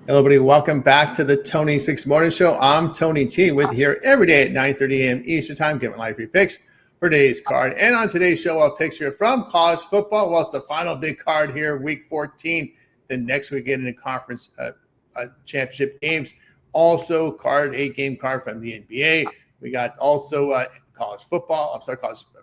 Hello, everybody. Welcome back to the Tony Speaks Morning Show. I'm Tony T with you here every day at 9:30 a.m. Eastern Time, giving live free picks for today's card. And on today's show, I'll picks here from college football. Well, it's the final big card here, week 14. Then next we get into conference championship games. Also, eight-game card from the NBA. We got also college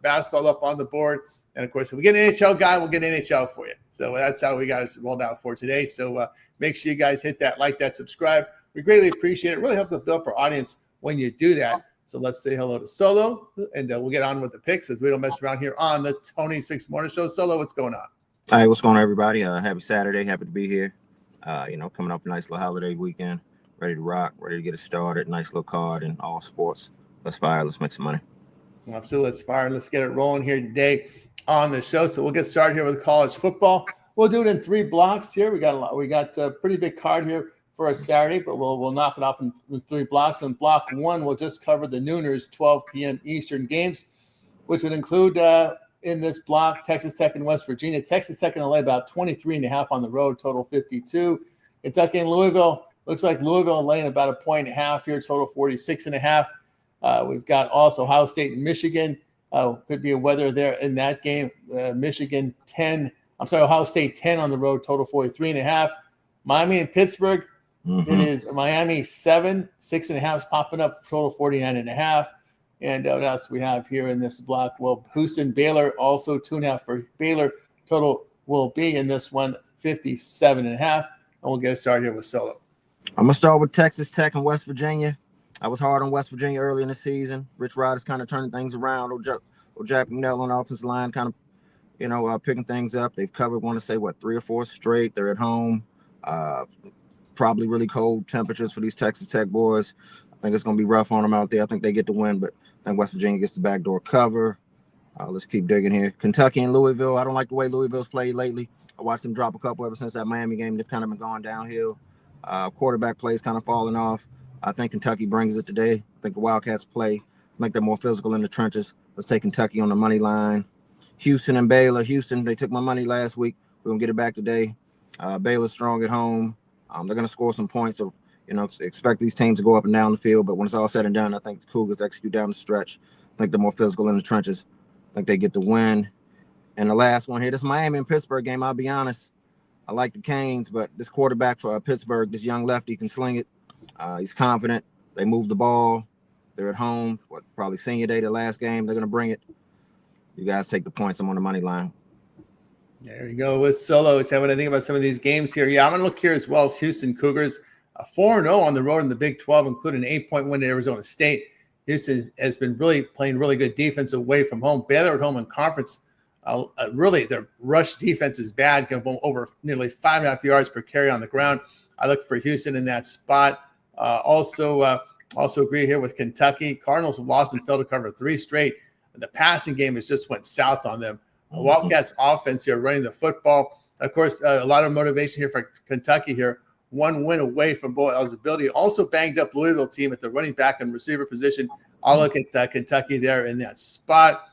basketball up on the board. And, of course, if we get an NHL guy, we'll get an NHL for you. So that's how we got us rolled out for today. So make sure you guys hit that like, that subscribe. We greatly appreciate it. It really helps us build up our audience when you do that. So let's say hello to Solo, and we'll get on with the picks as we don't mess around here on the Tony Speaks Morning Show. Solo, what's going on? Hi, what's going on, everybody? Happy Saturday. Happy to be here. Coming up a nice little holiday weekend. Ready to rock, ready to get it started. Nice little card in all sports. Let's fire. Let's make some money. Absolutely. Let's fire. Let's get it rolling here today on the show. So we'll get started here with college football. We'll do it in three blocks here. We got a pretty big card here for a Saturday, but we'll knock it off in three blocks. In block one, we'll just cover the nooners 12 p.m. Eastern games, which would include in this block Texas Tech and West Virginia. Texas Tech going to lay about 23.5 on the road, total 52. Kentucky and Louisville. Looks like Louisville laying about 1.5 here, total 46.5. We've got also Ohio State and Michigan. Could be a weather there in that game. Ohio State 10 on the road, total 43.5. Miami and Pittsburgh. It is Miami 7, 6.5 is popping up, total 49.5. And what else we have here in this block? Well, Houston, Baylor, also 2.5 for Baylor. Total will be in this one 57.5. And we'll get started here with Solo. I'm going to start with Texas Tech and West Virginia. I was hard on West Virginia early in the season. Rich Rod is kind of turning things around. Jack McNell on the offensive line kind of, picking things up. They've covered, 3 or 4 straight. They're at home. Probably really cold temperatures for these Texas Tech boys. I think it's going to be rough on them out there. I think they get the win, but I think West Virginia gets the backdoor cover. Let's keep digging here. Kentucky and Louisville. I don't like the way Louisville's played lately. I watched them drop a couple ever since that Miami game. They've kind of been going downhill. Quarterback plays kind of falling off. I think Kentucky brings it today. I think the Wildcats play. I think they're more physical in the trenches. Let's take Kentucky on the money line. Houston and Baylor. Houston, they took my money last week. We're going to get it back today. Baylor's strong at home. They're going to score some points. So, expect these teams to go up and down the field. But when it's all said and done, I think the Cougars execute down the stretch. I think they're more physical in the trenches. I think they get the win. And the last one here, this Miami and Pittsburgh game, I'll be honest. I like the Canes, but this quarterback for Pittsburgh, this young lefty can sling it. He's confident. They move the ball. They're at home. Probably senior day, the last game. They're going to bring it. You guys take the points. I'm on the money line. There you go with Solo. So what I think about some of these games here. Yeah, I'm going to look here as well. Houston Cougars, 4-0 on the road in the Big 12, including an 8-point win to Arizona State. Houston has been really playing really good defense away from home. Baylor at home in conference. Really, their rush defense is bad, over nearly 5.5 yards per carry on the ground. I look for Houston in that spot. Also agree here with Kentucky. Cardinals have lost and failed to cover 3 straight. The passing game has just went south on them. Wildcats offense here, running the football. Of course, a lot of motivation here for Kentucky here. 1 win away from bowl eligibility. Also banged up Louisville team at the running back and receiver position. I'll look at Kentucky there in that spot.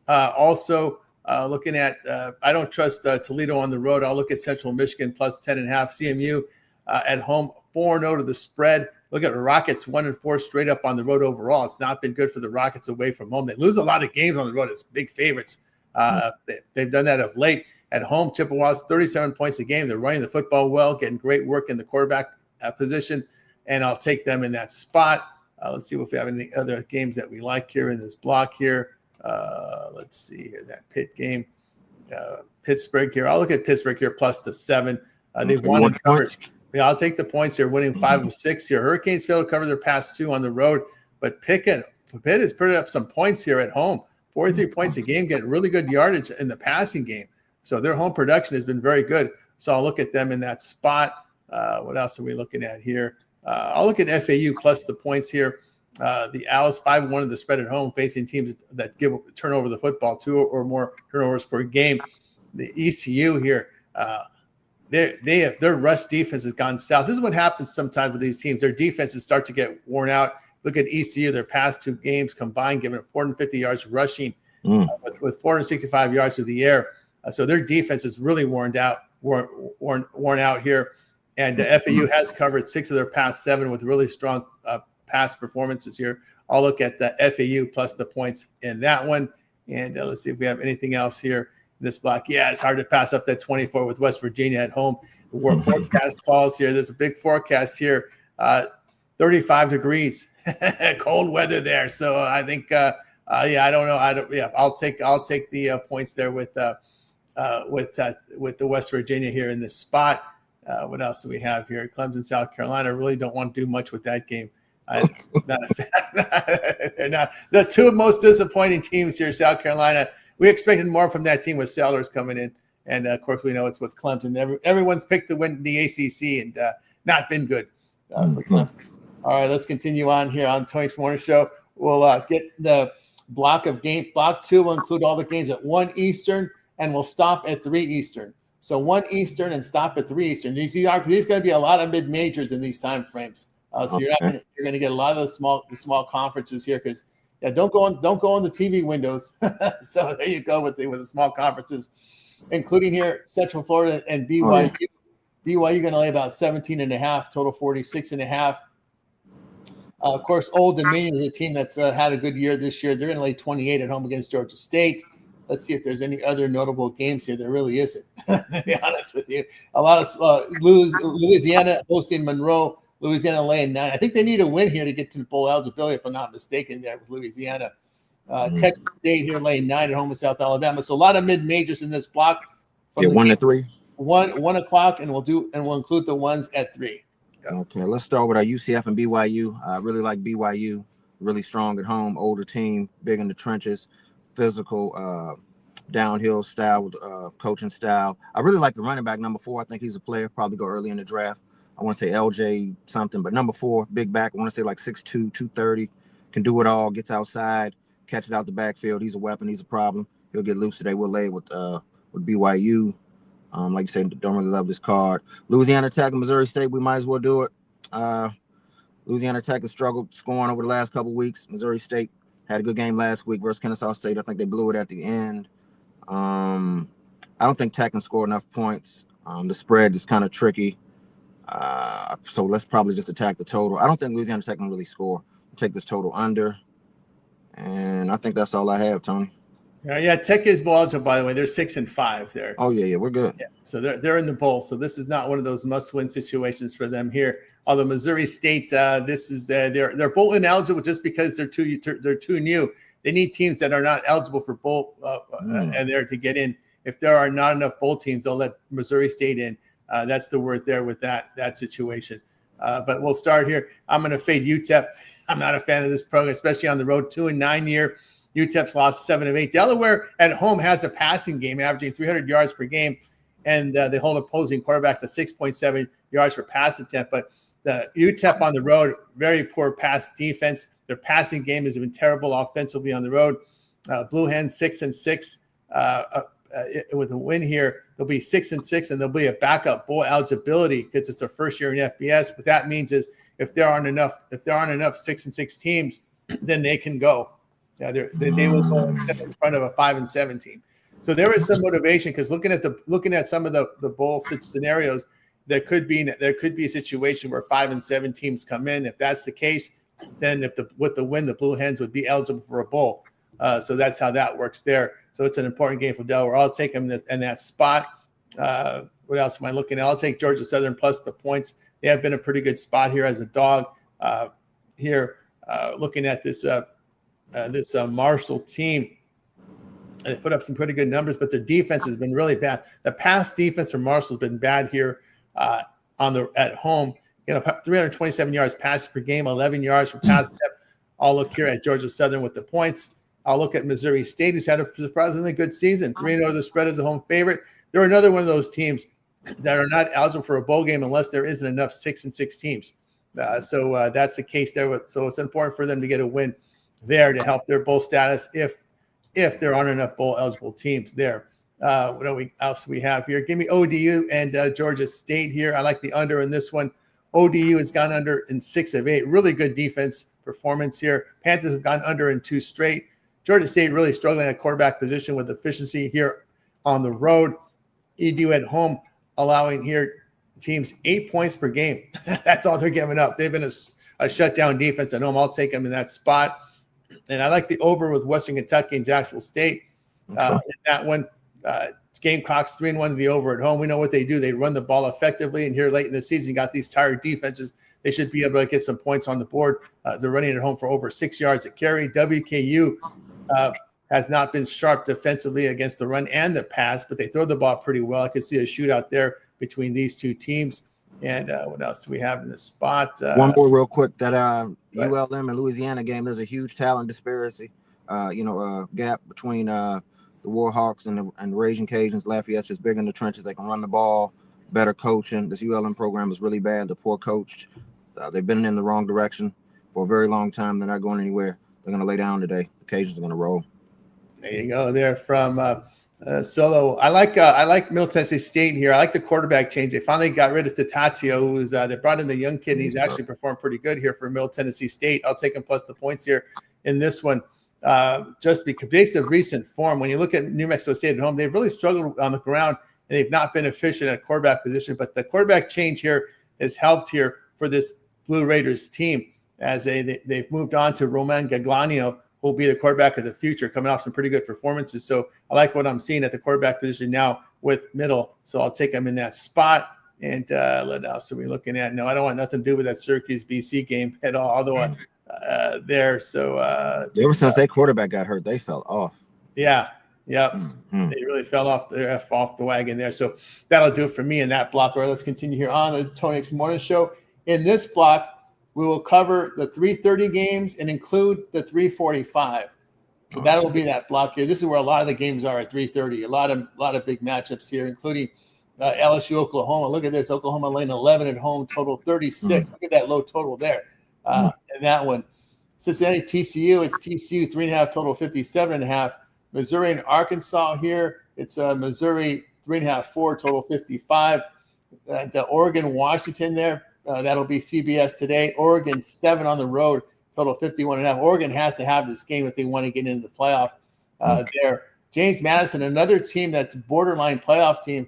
Looking at, I don't trust Toledo on the road. I'll look at Central Michigan plus 10.5. CMU at home, 4-0 to the spread. Look at the Rockets, 1-4 straight up on the road overall. It's not been good for the Rockets away from home. They lose a lot of games on the road as big favorites. They've done that of late. At home, Chippewa's 37 points a game. They're running the football well, getting great work in the quarterback position, and I'll take them in that spot. Let's see if we have any other games that we like here in this block here. Let's see here, that Pitt game. Pittsburgh here. I'll look at Pittsburgh here plus the 7. They've won and covered. Yeah, I'll take the points here, winning 5 of 6 here. Hurricanes failed to cover their past 2 on the road, but Pitt has put up some points here at home. 43 points a game, getting really good yardage in the passing game. So their home production has been very good. So I'll look at them in that spot. What else are we looking at here? I'll look at FAU plus the points here. The Owls 5-1 of the spread at home, facing teams that turn over the football 2 or more turnovers per game. The ECU here, their rush defense has gone south. This is what happens sometimes with these teams. Their defenses start to get worn out. Look at ECU, their past 2 games combined, giving 450 yards rushing with 465 yards through the air. So their defense is really worn out here. And FAU has covered 6 of their past 7 with really strong past performances here. I'll look at the FAU plus the points in that one. And let's see if we have anything else here in this block. Yeah, it's hard to pass up that 24 with West Virginia at home. The forecast calls here. There's a big forecast here. 35 degrees, cold weather there. So I think, I don't know. I'll take the points there with the West Virginia here in this spot. What else do we have here? Clemson, South Carolina. Really don't want to do much with that game. I'm not a fan. They're not the 2 most disappointing teams here. South Carolina. We expected more from that team with Sellers coming in, and of course we know it's with Clemson. Everyone's picked to win the ACC and not been good for Clemson. All right, let's continue on here on Tony's Morning Show. We'll get the block of games. Block 2 will include all the games at 1 Eastern, and we'll stop at 3 Eastern. So 1 Eastern and stop at 3 Eastern. There's going to be a lot of mid majors in these time frames. So you're going to get a lot of the small conferences here because don't go on the TV windows. So there you go with the small conferences, including here Central Florida and BYU. BYU going to lay about 17.5, total 46.5. Of course, Old Dominion is a team that's had a good year this year. They're going to lay 28 at home against Georgia State. Let's see if there's any other notable games here. There really isn't, to be honest with you. A lot of Louisiana hosting Monroe. Louisiana laying 9. I think they need a win here to get to the bowl eligibility, if I'm not mistaken, there with Louisiana. Texas State here laying 9 at home with South Alabama. So a lot of mid-majors in this block. 1 to 3. 1 o'clock, and we'll include the ones at 3. Okay, let's start with our UCF and BYU. I really like BYU, really strong at home, older team, big in the trenches, physical, downhill style, coaching style. I really like the running back, number 4. I think he's a player, probably go early in the draft. I want to say LJ something, but number 4, big back. I want to say like 6'2", 230, can do it all, gets outside, catch it out the backfield. He's a weapon. He's a problem. He'll get loose today. We'll lay with BYU. Like you said, don't really love this card. Louisiana Tech and Missouri State, we might as well do it. Louisiana Tech has struggled scoring over the last couple of weeks. Missouri State had a good game last week versus Kennesaw State. I think they blew it at the end. I don't think Tech can score enough points. The spread is kind of tricky. So let's probably just attack the total. I don't think Louisiana Tech can really score. We'll take this total under. And I think that's all I have, Tony. Yeah, Tech is bowl eligible, by the way. They're 6-5 there. Oh, yeah, we're good. Yeah, so they're in the bowl. So this is not one of those must-win situations for them here. Although Missouri State, this is they're bowl ineligible just because they're too new. They need teams that are not eligible for bowl and there to get in. If there are not enough bowl teams, they'll let Missouri State in. That's the word there with that situation. But we'll start here. I'm going to fade UTEP. I'm not a fan of this program, especially on the road. 2-9 year. UTEP's lost 7 of 8. Delaware at home has a passing game averaging 300 yards per game, and they hold opposing quarterbacks to 6.7 yards per pass attempt. But the UTEP on the road, very poor pass defense. Their passing game has been terrible offensively on the road. Blue Hens 6-6. With a win here, they'll be 6-6, and there'll be a backup bowl eligibility because it's their first year in FBS. What that means is if there aren't enough 6-6 teams, then they can go. They will go in front of a 5-7 team. So there is some motivation because looking at some of the bowl scenarios, there could be a situation where 5-7 teams come in. If that's the case, then with the win, the Blue Hens would be eligible for a bowl. So that's how that works there. So it's an important game for Delaware. I'll take them in that spot. What else am I looking at? I'll take Georgia Southern plus the points. They have been a pretty good spot here as a dog. Looking at this Marshall team, they put up some pretty good numbers, but their defense has been really bad. The pass defense for Marshall has been bad here at home. 327 yards passing per game, 11 yards per pass attempt. I'll look here at Georgia Southern with the points. I'll look at Missouri State, who's had a surprisingly good season. 3-0 the spread as a home favorite. They're another one of those teams that are not eligible for a bowl game unless there isn't enough 6-6 teams. So that's the case there. So it's important for them to get a win there to help their bowl status if there aren't enough bowl eligible teams there. What else we have here? Give me ODU and Georgia State here. I like the under in this one. ODU has gone under in 6 of 8. Really good defense performance here. Panthers have gone under in 2 straight. Georgia State really struggling at quarterback position with efficiency here on the road. EDU at home allowing here teams 8 points per game. That's all they're giving up. They've been a shutdown defense at home. I'll take them in that spot. And I like the over with Western Kentucky and Jacksonville State. In that one, Gamecocks 3-1 to the over at home. We know what they do. They run the ball effectively. And here late in the season, you got these tired defenses. They should be able to get some points on the board. They're running at home for over 6 yards a carry. WKU has not been sharp defensively against the run and the pass, but they throw the ball pretty well. I could see a shootout there between these two teams. And what else do we have in this spot? One more real quick, that ULM and Louisiana game, there's a huge talent disparity, gap between the Warhawks and the Raging Cajuns. Lafayette's just big in the trenches. They can run the ball, better coaching. This ULM program is really bad. They're poor coached. They've been in the wrong direction for a very long time. They're not going anywhere. They're going to lay down today. The Cajuns are going to roll. There you go. There from Solo. I like Middle Tennessee State here. I like the quarterback change. They finally got rid of Tatatio, who's they brought in the young kid, and he's actually performed pretty good here for Middle Tennessee State. I'll take him plus the points here in this one. Just because based on recent form, when you look at New Mexico State at home, they've really struggled on the ground and they've not been efficient at quarterback position. But the quarterback change here has helped here for this Blue Raiders team as they've moved on to Roman Gagliano, who will be the quarterback of the future, coming off some pretty good performances. So I like what I'm seeing at the quarterback position now with Middle. So I'll take them in that spot. And what else are we looking at? No, I don't want nothing to do with that Syracuse BC game at all. Although there, so ever since that quarterback got hurt, they fell off. Yeah, yep. They really fell off the wagon there. So that'll do it for me in that block. All right, let's continue here on the Tony X Morning Show. In this block, we will cover the 3:30 games and include the 3:45. So that will be that block here. This is where a lot of the games are at 3:30. A lot of big matchups here, including LSU, Oklahoma. Look at this. Oklahoma laying 11 at home, total 36. Look at that low total there. And that one. Cincinnati, TCU. It's TCU 3.5, total 57.5. Missouri and Arkansas here. It's Missouri 3.5, 4, total 55. The Oregon, Washington there. That'll be CBS today. Oregon 7 on the road, total 51.5. Oregon has to have this game if they want to get into the playoff there. James Madison, another team that's borderline playoff team.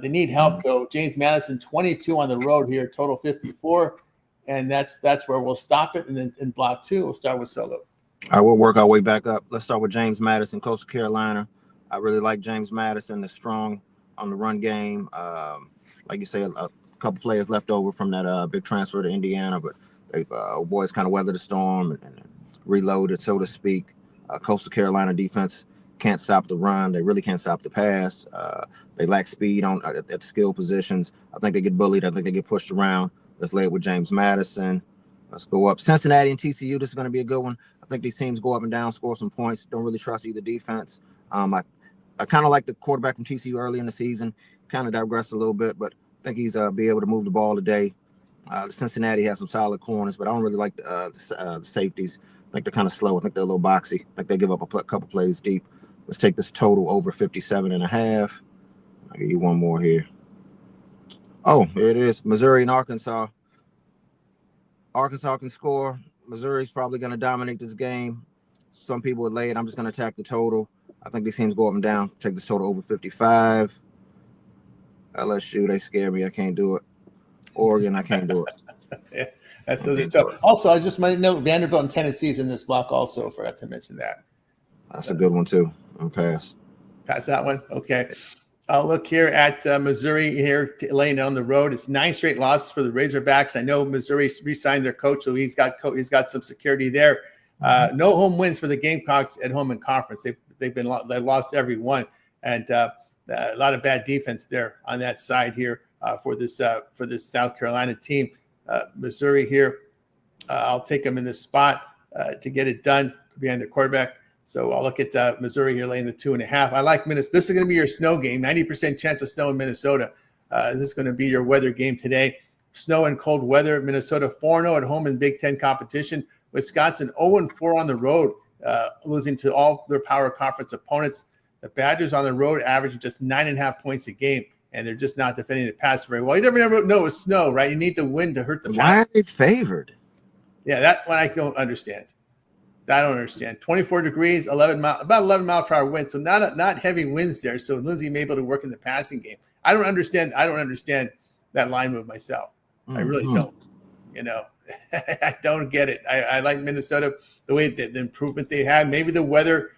They need help, though. James Madison, 22 on the road here, total 54. And that's where we'll stop it. And then in block 2, we'll start with Solo. I will work our way back up. Let's start with James Madison, Coastal Carolina. I really like James Madison. They're strong on the run game. Like you say, a couple players left over from that big transfer to Indiana, but they boys kind of weathered the storm and reloaded, so to speak. Coastal Carolina defense can't stop the run. They really can't stop the pass. They lack speed at the skill positions. I think they get bullied. I think they get pushed around. Let's lay it with James Madison. Let's go up. Cincinnati and TCU. This is going to be a good one. I think these teams go up and down, score some points. Don't really trust either defense. I kind of like the quarterback from TCU early in the season. Kind of digressed a little bit, but I think he's be able to move the ball today. Cincinnati has some solid corners, but I don't really like the safeties. I think they're kind of slow. I think they're a little boxy. I think they give up a couple plays deep. Let's take this total over 57.5. I'll give you one more here. Oh, here it is. Missouri and Arkansas. Arkansas can score. Missouri's probably going to dominate this game. Some people would lay it. I'm just going to attack the total. I think these teams go up and down. Take this total over 55. LSU, they scare me. I can't do it. Oregon, I can't do it. Yeah, that's tough. Also, I just might note Vanderbilt and Tennessee's in this block also. Forgot to mention that. That's a good one, too. I'm pass. Pass that one? Okay. I'll look here at Missouri here laying it on the road. It's 9 straight losses for the Razorbacks. I know Missouri re-signed their coach, so he's got some security there. No home wins for the Gamecocks at home in conference. They lost every one, and a lot of bad defense there on that side here for this South Carolina team. Missouri here, I'll take them in this spot to get it done behind their quarterback. So I'll look at Missouri here laying the 2.5. I like Minnesota. This is going to be your snow game. 90% chance of snow in Minnesota. This is going to be your weather game today. Snow and cold weather. Minnesota 4-0 at home in Big Ten competition. Wisconsin 0-4 on the road, losing to all their power conference opponents. The Badgers on the road averaging just 9.5 points a game, and they're just not defending the pass very well. You never know with snow, right? You need the wind to hurt the pass. Why are they favored? Yeah, that one I don't understand. 24 degrees, about 11 mile per hour wind. So not heavy winds there. So Lindsey may be able to work in the passing game. I don't understand that line move myself. I really Mhm. don't. I don't get it. I like Minnesota, the way the improvement they had, maybe the weather,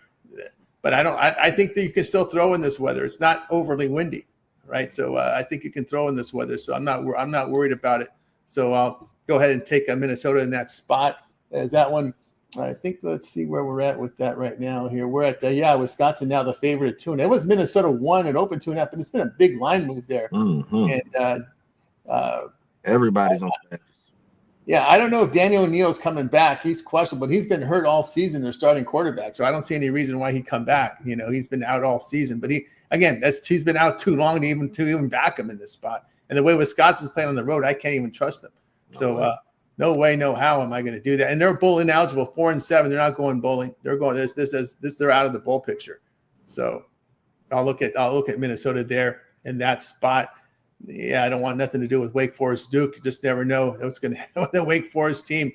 but I think that you can still throw in this weather. It's not overly windy, right? So I think you can throw in this weather. So I'm not worried about it. So I'll go ahead and take Minnesota in that spot. As that one, I think, let's see where we're at with that right now here. We're at, Wisconsin now, the favorite at 2.5. It was Minnesota 1 and open 2.5, but it's been a big line move there. Mhm. And Everybody's on that. yeah, I don't know if Daniel O'Neill's coming back. He's questionable, but he's been hurt all season. They're starting quarterback, so I don't see any reason why he'd come back. He's been out all season, but he's been out too long to even back him in this spot. And the way Wisconsin's playing on the road, I can't even trust them. No way, no how am I going to do that? And they're bowl ineligible, 4-7. They're not going bowling. They're going this. They're out of the bowl picture. So I'll look at Minnesota there in that spot. Yeah, I don't want nothing to do with Wake Forest Duke. You just never know what's going to happen with the Wake Forest team.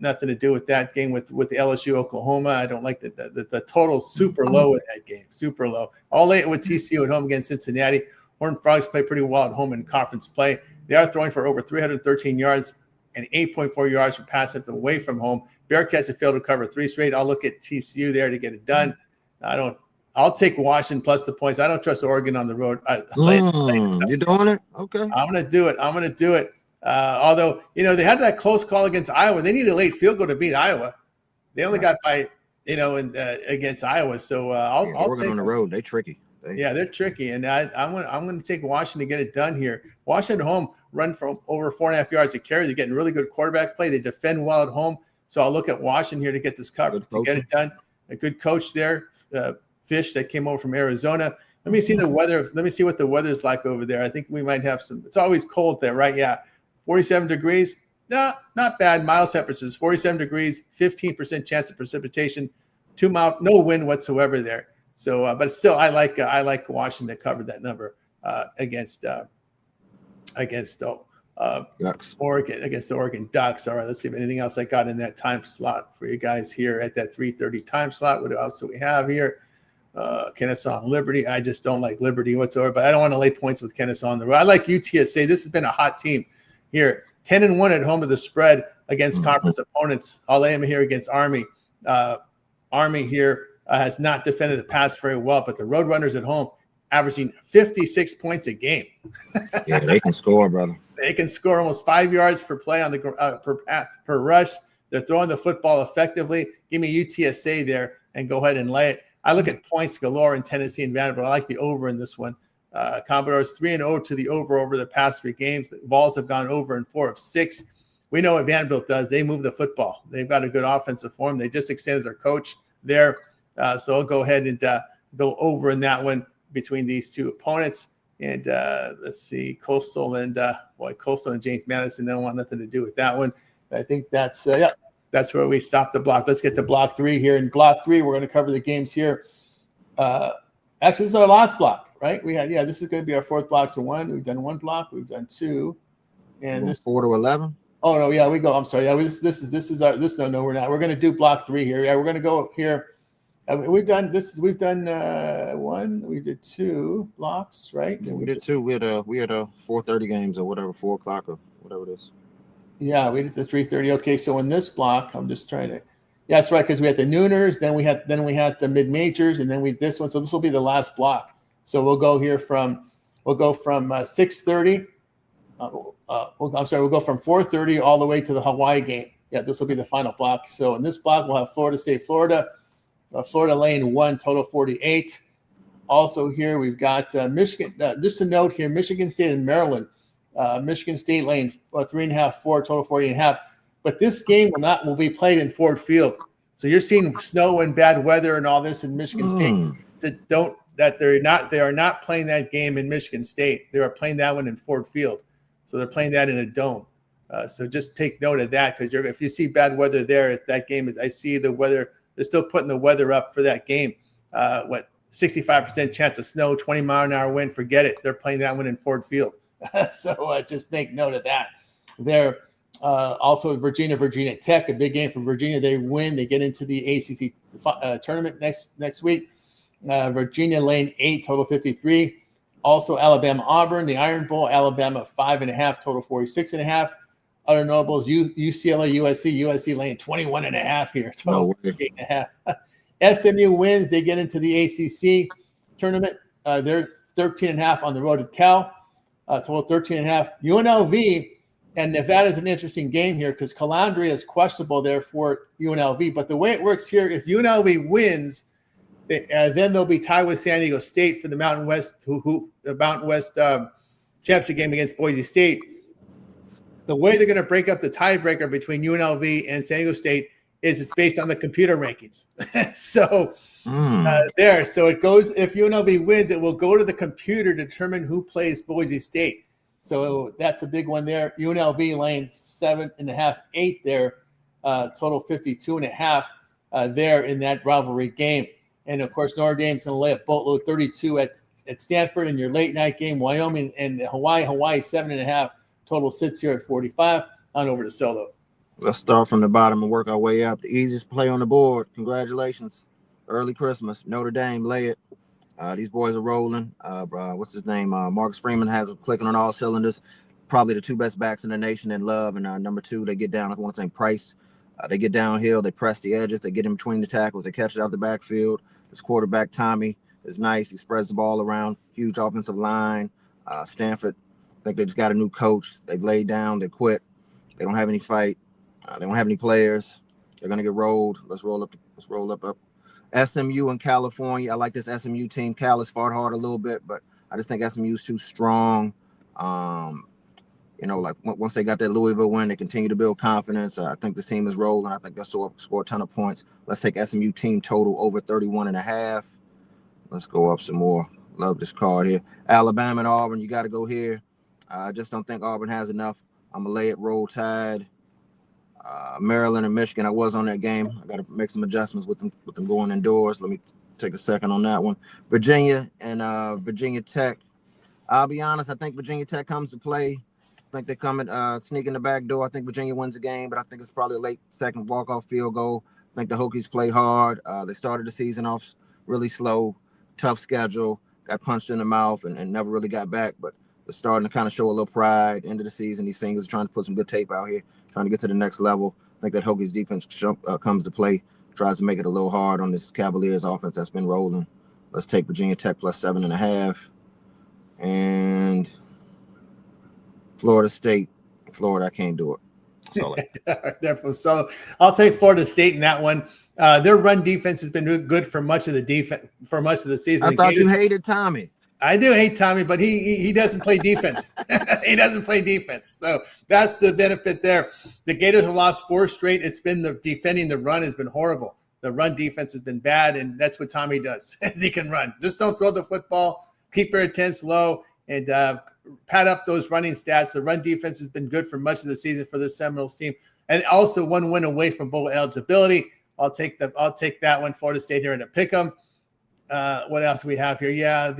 Nothing to do with that game with the LSU Oklahoma. I don't like the total super low in that game. Super low. All late with TCU at home against Cincinnati. Horned Frogs play pretty well at home in conference play. They are throwing for over 313 yards and 8.4 yards for pass up away from home. Bearcats have failed to cover 3 straight. I'll look at TCU there to get it done. I'll take Washington plus the points. I don't trust Oregon on the road. You're doing it? Okay. I'm going to do it. Although, they had that close call against Iowa. They need a late field goal to beat Iowa. They only got by, against Iowa. So I'll Oregon take on the road. They're tricky. They're tricky. And I'm going to take Washington to get it done here. Washington at home run from over 4.5 yards a carry. They're getting really good quarterback play. They defend well at home. So I'll look at Washington here to get this covered, to get it done. A good coach there. Fish that came over from Arizona. Let me see the weather. Let me see what the weather's like over there. I think we might have some. It's always cold there, right? Yeah, 47 degrees. No, not bad. Mild temperatures, 47 degrees, 15% chance of precipitation, 2 mile, no wind whatsoever there. So, but still, I like Washington to cover that number against Oregon, against the Oregon Ducks. All right, let's see if anything else I got in that time slot for you guys here at that 3:30 time slot. What else do we have here? Kennesaw Liberty. I just don't like Liberty whatsoever, but I don't want to lay points with Kennesaw on the road. I like UTSA. This has been a hot team here. 10-1 at home to the spread against conference opponents. I'll lay them here against Army. Army here has not defended the pass very well, but the Roadrunners at home averaging 56 points a game. Yeah, they can score, brother. They can score almost 5 yards per play on the per rush. They're throwing the football effectively. Give me UTSA there and go ahead and lay it. I look at points galore in Tennessee and Vanderbilt. I like the over in this one. Commodores 3-0 to the over the past 3 games. The Vols have gone over in 4 of 6. We know what Vanderbilt does. They move the football. They've got a good offensive form. They just extended their coach there. So I'll go ahead and go over in that one between these two opponents. And let's see, Coastal and James Madison don't want nothing to do with that one. I think that's that's where we stop the block. Let's get to block 3 here. In block 3, we're going to cover the games here. Actually, this is our last block, right? This is going to be our 4th block to 1. We've done 1 block. We've done 2. And this 4 to 11. Oh no, yeah, we go. I'm sorry. Yeah, this is our No, we're not. We're going to do block 3 here. Yeah, we're going to go here. We've done 1. We did 2 blocks, right? Yeah, we did 2. We had 4:30 games or whatever, 4 o'clock or whatever it is. Yeah, we did the 3:30. Okay, so in this block, I'm just trying to. Yeah, that's right, because we had the nooners, then we had the mid majors, and then this one. So this will be the last block. So we'll go from 6:30. We'll go from 4:30 all the way to the Hawaii game. Yeah, this will be the final block. So in this block, we'll have Florida State, Florida lane 1, total 48. Also here we've got Michigan. Just a note here, Michigan State and Maryland. Michigan State lane 3.5, 4, total 40.5. But this game will be played in Ford Field. So you're seeing snow and bad weather and all this in Michigan State. They are not playing that game in Michigan State. They are playing that one in Ford Field. So they're playing that in a dome. So just take note of that, because if you see bad weather there, if that game is, I see the weather. They're still putting the weather up for that game. 65% chance of snow, 20-mile-an-hour wind. Forget it. They're playing that one in Ford Field. So just make note of that. There, also Virginia Tech, a big game for Virginia. They win. They get into the ACC tournament next week. Virginia lane 8, total 53. Also, Alabama, Auburn, the Iron Bowl, Alabama 5.5, total 46.5. Other notables, UCLA, USC laying 21.5 here, total 48.5. SMU wins, they get into the ACC tournament. They're 13.5 on the road at Cal, total 13.5. UNLV and Nevada is an interesting game here because Calandria is questionable there for UNLV. But the way it works here, if UNLV wins, then they'll be tied with San Diego State for the Mountain West championship game against Boise State. The way they're going to break up the tiebreaker between UNLV and San Diego State is it's based on the computer rankings. So it goes, if UNLV wins, it will go to the computer to determine who plays Boise State. So that's a big one there. UNLV laying 7.5, 8 there, total 52.5 there in that rivalry game. And of course, Notre Dame's going to lay a boatload 32 at Stanford in your late night game. Wyoming and Hawaii 7.5, total sits here at 45. On over to Solo. Let's start from the bottom and work our way up. The easiest play on the board. Congratulations. Early Christmas. Notre Dame, lay it. These boys are rolling. What's his name? Marcus Freeman has them clicking on all cylinders. Probably the two best backs in the nation in Love. And number two, they get down. I want to say Price. They get downhill. They press the edges. They get in between the tackles. They catch it out the backfield. This quarterback, Tommy, is nice. He spreads the ball around. Huge offensive line. Stanford, I think they just got a new coach. They've laid down. They quit. They don't have any fight. They don't have any players. They're going to get rolled. Let's roll up. SMU in California. I like this SMU team. Cal has fought hard a little bit, but I just think SMU is too strong. Like once they got that Louisville win, they continue to build confidence. I think this team is rolling. I think they'll score a ton of points. Let's take SMU team total over 31.5. Let's go up some more. Love this card here. Alabama and Auburn, you got to go here. I just don't think Auburn has enough. I'm going to lay it Roll Tide. Maryland and Michigan, I was on that game. I got to make some adjustments with them going indoors. Let me take a second on that one. Virginia and Virginia Tech. I'll be honest, I think Virginia Tech comes to play. I think they come and sneak in the back door. I think Virginia wins the game, but I think it's probably a late second walk-off field goal. I think the Hokies play hard. They started the season off really slow, tough schedule, got punched in the mouth and never really got back, but they're starting to kind of show a little pride. End of the season, these singers are trying to put some good tape out here, trying to get to the next level. I think that Hokies defense comes to play, tries to make it a little hard on this Cavaliers offense that's been rolling. Let's take Virginia Tech plus 7.5. And Florida State. Florida, I can't do it. So I'll take Florida State in that one. Their run defense has been good for much of the season. I thought you hated Tommy. I do hate Tommy, but he doesn't play defense. He doesn't play defense. So that's the benefit there. The Gators have lost 4 straight. It's been defending the run has been horrible. The run defense has been bad, and that's what Tommy does. Is he can run. Just don't throw the football. Keep your attempts low and pad up those running stats. The run defense has been good for much of the season for the Seminoles team, and also one win away from bowl eligibility. I'll take that one. Florida State here in a pick 'em. What else do we have here? Yeah,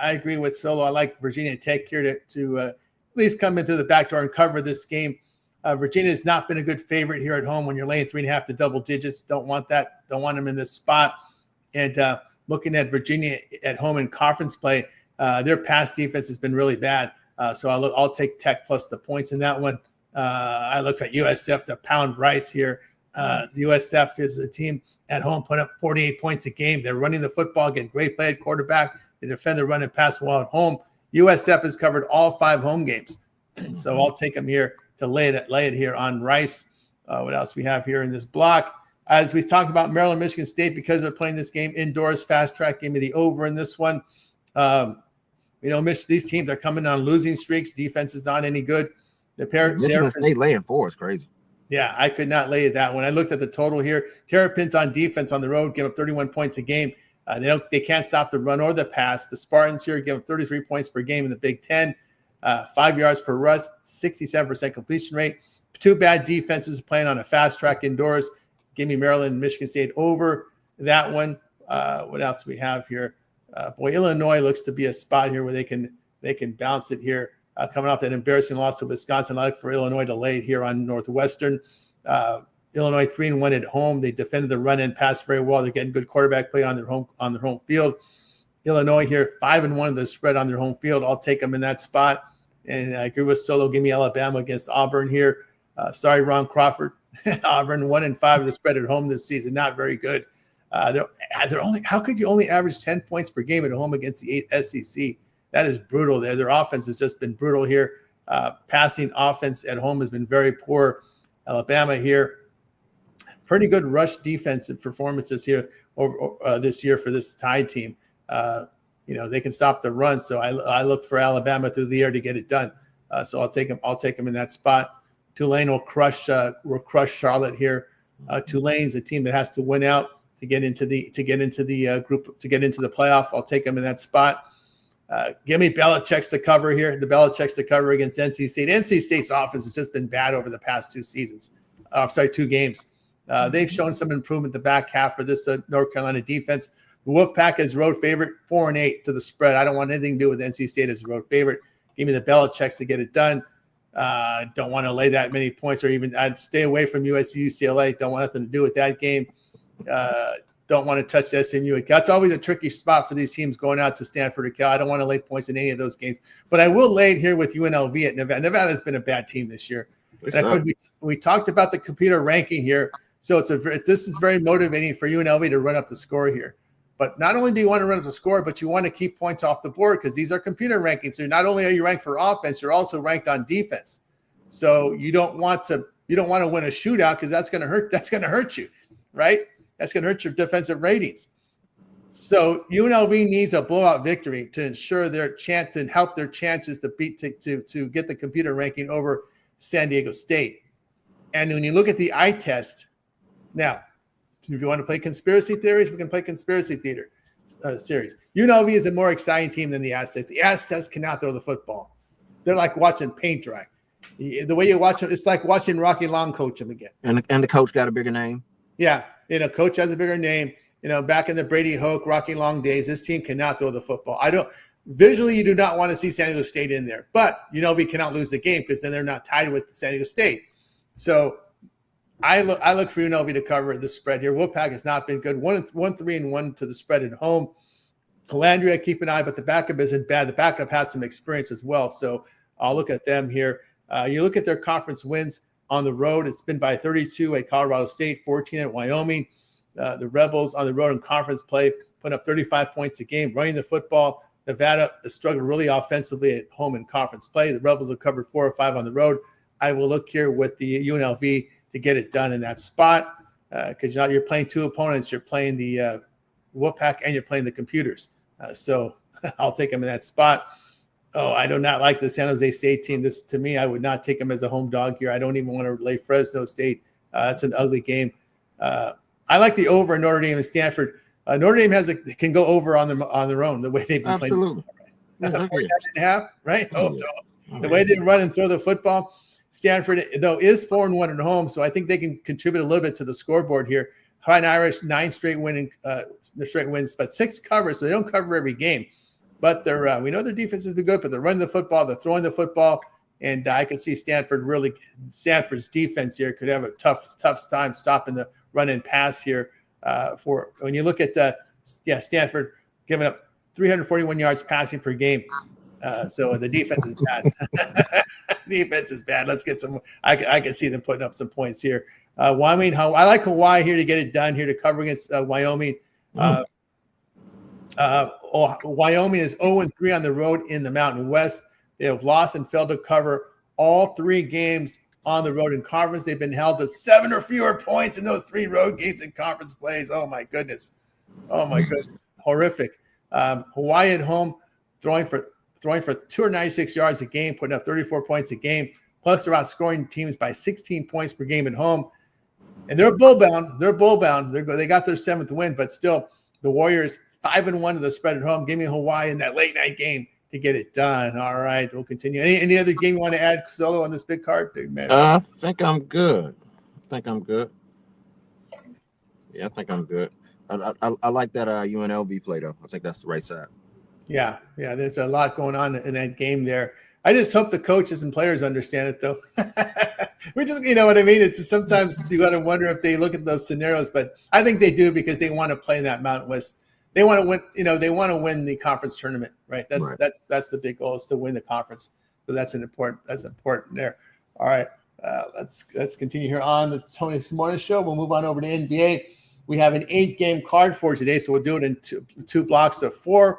I agree with Solo. I like Virginia Tech here to at least come into the back door and cover this game. Virginia has not been a good favorite here at home when you're laying 3.5 to double digits. Don't want that. Don't want them in this spot. And looking at Virginia at home in conference play, their pass defense has been really bad. So I'll take Tech plus the points in that one. I look at USF to pound Rice here. The USF is a team at home putting up 48 points a game. They're running the football, getting great play at quarterback. They defend the run and pass well at home. USF has covered all 5 home games. So I'll take them here to lay it here on Rice. What else we have here in this block? As we talked about Maryland, Michigan State, because they're playing this game indoors, fast track, give me the over in this one. These teams are coming on losing streaks. Defense is not any good. Michigan State laying 4 is crazy. Yeah, I could not lay that one. I looked at the total here. Terrapins on defense on the road give up 31 points a game. They can't stop the run or the pass. The Spartans here give up 33 points per game in the Big Ten. 5 yards per rush, 67% completion rate. 2 bad defenses playing on a fast track indoors. Give me Maryland and Michigan State over that one. What else do we have here? Illinois looks to be a spot here where they can bounce it here. Coming off that embarrassing loss to Wisconsin, I like for Illinois to lay it here on Northwestern. Illinois 3-1 at home. They defended the run and pass very well. They're getting good quarterback play on their home field. Illinois here, 5-1 of the spread on their home field. I'll take them in that spot. And I agree with Solo. Give me Alabama against Auburn here. Sorry, Ron Crawford. Auburn 1-5 of the spread at home this season. Not very good. They're only. How could you only average 10 points per game at home against the SEC? That is brutal. Their offense has just been brutal here. Passing offense at home has been very poor. Alabama here, pretty good rush defensive performances here over this year for this Tide team. They can stop the run, so I look for Alabama through the air to get it done. So I'll take them in that spot. Tulane will crush Charlotte here. Tulane's a team that has to win out to get into the group, to get into the playoff. I'll take them in that spot. Give me Belichick's to cover here. The Belichick's to cover against NC State. NC State's offense has just been bad over the past 2 seasons. 2 games. They've shown some improvement the back half for this North Carolina defense. The Wolfpack is road favorite, 4-8 to the spread. I don't want anything to do with NC State as a road favorite. Give me the Belichick's to get it done. Don't want to lay that many points, or even I'd stay away from USC UCLA. Don't want nothing to do with that game. Don't want to touch the SMU. That's always a tricky spot for these teams going out to Stanford or Cal. I don't want to lay points in any of those games, but I will lay it here with UNLV at Nevada. Nevada has been a bad team this year. We talked about the computer ranking here, so this is very motivating for UNLV to run up the score here. But not only do you want to run up the score, but you want to keep points off the board, because these are computer rankings. So not only are you ranked for offense, you're also ranked on defense. So you don't want to win a shootout, because that's going to hurt. That's going to hurt you, right? That's going to hurt your defensive ratings. So UNLV needs a blowout victory to ensure their chance and help their chances to get the computer ranking over San Diego State. And when you look at the eye test, now, if you want to play conspiracy theories, we can play conspiracy theater series. UNLV is a more exciting team than the Aztecs. The Aztecs cannot throw the football. They're like watching paint dry. The way you watch them, it's like watching Rocky Long coach them again. And the coach got a bigger name. Yeah, coach has a bigger name. Back in the Brady Hoke, Rocky Long days, this team cannot throw the football. Visually, you do not want to see San Diego State in there, but UNLV cannot lose the game, because then they're not tied with San Diego State. So I look for UNLV to cover the spread here. Wolfpack has not been good. 1-3-1 to the spread at home. Calandria, keep an eye, but the backup isn't bad. The backup has some experience as well, so I'll look at them here. You look at their conference wins on the road. It's been by 32 at Colorado State, 14 at Wyoming. The Rebels on the road in conference play put up 35 points a game, running the football. Nevada has struggled really offensively at home in conference play. The Rebels have covered 4 or 5 on the road. I will look here with the UNLV to get it done in that spot, because you're playing 2 opponents. You're playing the Wolfpack and you're playing the computers. So I'll take them in that spot. Oh, I do not like the San Jose State team. This, to me, I would not take them as a home dog here. I don't even want to lay Fresno State. It's an ugly game. I like the over in Notre Dame and Stanford. Notre Dame can go over on their own, the way they've been playing. Absolutely. 49.5, right? The way they run and throw the football. Stanford, though, is 4-1 at home, so I think they can contribute a little bit to the scoreboard here. High Irish, 9 straight wins, but 6 covers, so they don't cover every game. But we know their defense has been good, but they're running the football, they're throwing the football, and I can see Stanford's defense here could have a tough time stopping the run and pass here. For when you look at Stanford giving up 341 yards passing per game. So the defense is bad. Defense is bad. Let's get some. I can see them putting up some points here. Wyoming, I like Hawaii here to get it done here to cover against Wyoming. Wyoming is 0-3 on the road in the Mountain West. They have lost and failed to cover all 3 games on the road in conference. They've been held to 7 or fewer points in those 3 road games in conference plays. Oh my goodness. Horrific. Hawaii at home, throwing for 296 yards a game, putting up 34 points a game. Plus, they're outscoring teams by 16 points per game at home. And they're bull-bound. They got their 7th win, but still, the Warriors 5-1 to the spread at home. Give me Hawaii in that late-night game to get it done. All right, we'll continue. Any other game you want to add, Solo, on this big card? Big man. I think I'm good. Yeah, I think I'm good. I like that UNLV play, though. I think that's the right side. Yeah, there's a lot going on in that game there. I just hope the coaches and players understand it, though. We just, you know what I mean? It's sometimes you got to wonder if they look at those scenarios, but I think they do, because they want to play in that Mountain West they want to win. They want to win the conference tournament, right? That's Right. that's the big goal, is to win the conference. So that's important there. All right, let's continue here on the Tony this morning show. We'll move on over to NBA. We have an 8-game card for today, so we'll do it in two blocks of 4.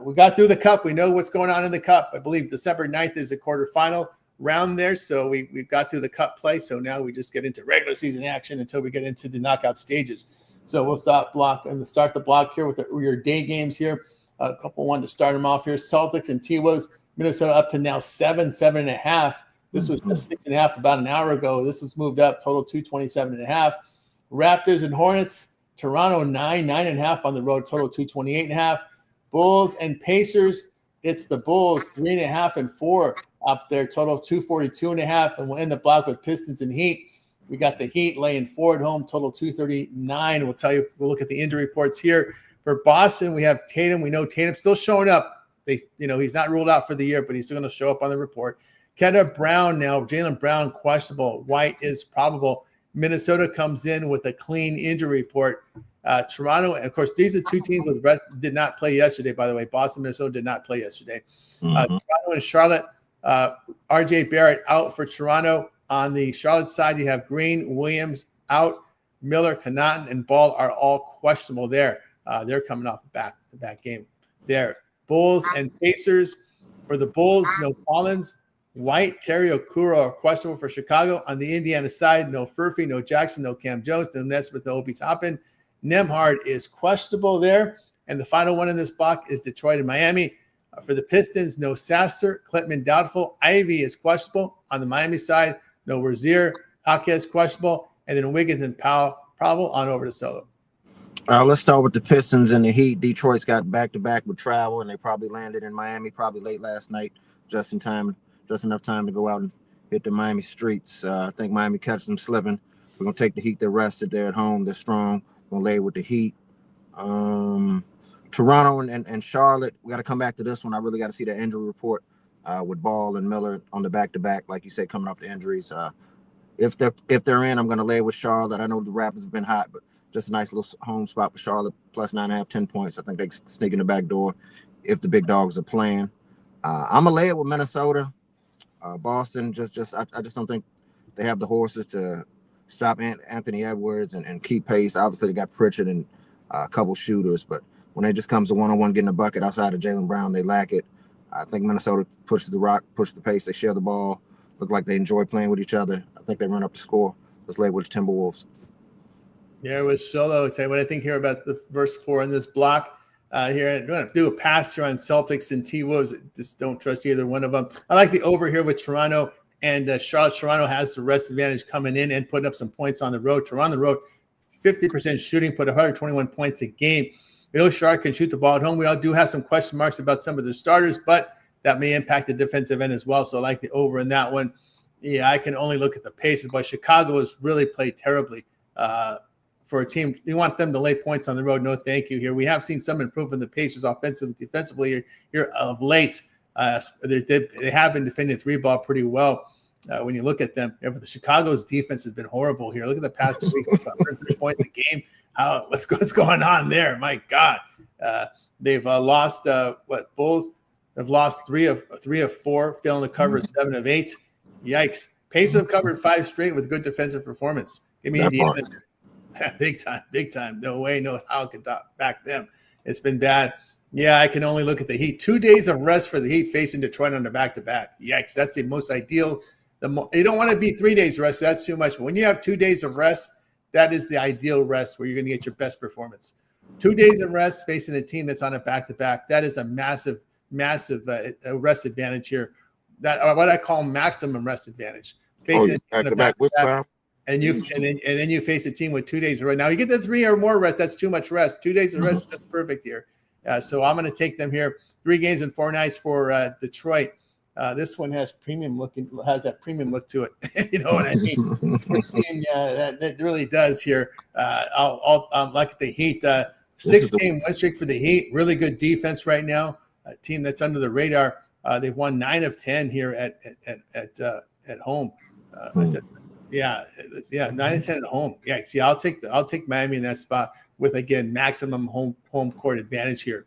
We got through the cup. We know what's going on in the cup. I believe December 9th is a quarterfinal round there. So we've got through the cup play. So now we just get into regular season action until we get into the knockout stages. So we'll start the block here with your day games here. A couple one to start them off here. Celtics and T-Wolves. Minnesota up to now 7.5. This was just 6.5 about an hour ago. This has moved up, total 227.5. Raptors and Hornets. Toronto 9.5 on the road, total 228.5. Bulls and Pacers. It's the Bulls 3.5 and 4 up there, total 242.5. And we'll end the block with Pistons and Heat. We got the Heat laying 4 at home, total 239. We'll look at the injury reports here. For Boston, we have Tatum. We know Tatum's still showing up. He's not ruled out for the year, but he's still going to show up on the report. Kendra Brown now, Jaylen Brown questionable. White is probable. Minnesota comes in with a clean injury report. Toronto, and of course, these are two teams did not play yesterday, by the way. Boston, Minnesota did not play yesterday. Toronto and Charlotte, RJ Barrett out for Toronto. On the Charlotte side, you have Green, Williams out. Miller, Connaughton, and Ball are all questionable there. They're coming off the back game there. Bulls and Pacers. For the Bulls, no Collins. White, Terry Okura are questionable for Chicago. On the Indiana side, no Furphy, no Jackson, no Cam Jones, no Nesmith, no Obi Toppin. Nembhard is questionable there. And the final one in this block is Detroit and Miami. For the Pistons, no Sasser. Klitman doubtful. Ivy is questionable. On the Miami side, no Rozier. Jaquez questionable. And then Wiggins and Powell probable. On over to Solo. Let's start with the Pistons and the Heat. Detroit's got back-to-back with travel, and they probably landed in Miami probably late last night, just enough time to go out and hit the Miami streets. I think Miami catches them slipping. We're going to take the Heat. They're rested. They're at home. They're strong. We're going to lay with the Heat. Toronto and Charlotte, we got to come back to this one. I really got to see the injury report with Ball and Miller on the back-to-back, like you said, coming off the injuries. If they're in, I'm going to lay with Charlotte. I know the Raptors have been hot, but just a nice little home spot for Charlotte, plus 9.5, 10 points. I think they sneak in the back door if the big dogs are playing. I'm going to lay it with Minnesota. Boston, I just don't think they have the horses to stop Anthony Edwards and keep pace. Obviously, they got Pritchard and a couple shooters, but when it just comes to one-on-one getting a bucket outside of Jaylen Brown, they lack it. I think Minnesota pushes the rock, pushes the pace. They share the ball. Look like they enjoy playing with each other. I think they run up the score. Let's lay with the Timberwolves. There was Solo. Tell you what I think here about the verse 4 in this block. Here, I'm going to do a pass here on Celtics and T-Wolves. Just don't trust either one of them. I like the over here with Toronto and Charlotte. Toronto has the rest advantage coming in and putting up some points on the road. Toronto on the road, 50% shooting, put 121 points a game. We know Charlotte can shoot the ball at home. We all do have some question marks about some of their starters, but that may impact the defensive end as well. So I like the over in that one. Yeah, I can only look at the paces, but Chicago has really played terribly. For a team, you want them to lay points on the road. No, thank you. Here we have seen some improvement in the Pacers offensively, defensively here of late. They have been defending the 3-ball pretty well when you look at them. Yeah, but the Chicago's defense has been horrible here. Look at the past 2 weeks, 103 points a game. What's going on there? My God, they've lost Bulls. They've lost 3 of 4, failing to cover 7 of 8. Yikes! Pacers have covered 5 straight with good defensive performance. Give me Indiana. Big time. No way, no how could back them. It's been bad. Yeah, I can only look at the Heat. 2 days of rest for the Heat facing Detroit on the back-to-back. Yikes, that's the most ideal. You don't want to be 3 days rest. That's too much. But when you have 2 days of rest, that is the ideal rest where you're going to get your best performance. 2 days of rest facing a team that's on a back-to-back. That is a massive rest advantage here. That what I call maximum rest advantage. Facing back-to-back with five. And then you face a team with 2 days of rest. Now you get the 3 or more rest. That's too much rest. 2 days of rest is just perfect here. So I'm going to take them here. 3 games and 4 nights for Detroit. This one has that premium look to it. You know what I mean? We're seeing that really does here. I'll like the Heat. 6-game win streak for the Heat. Really good defense right now. A team that's under the radar. They've won 9 of 10 here at home. I said Yeah, 9 and 10 at home. Yeah, see, I'll take Miami in that spot with, again, maximum home court advantage here.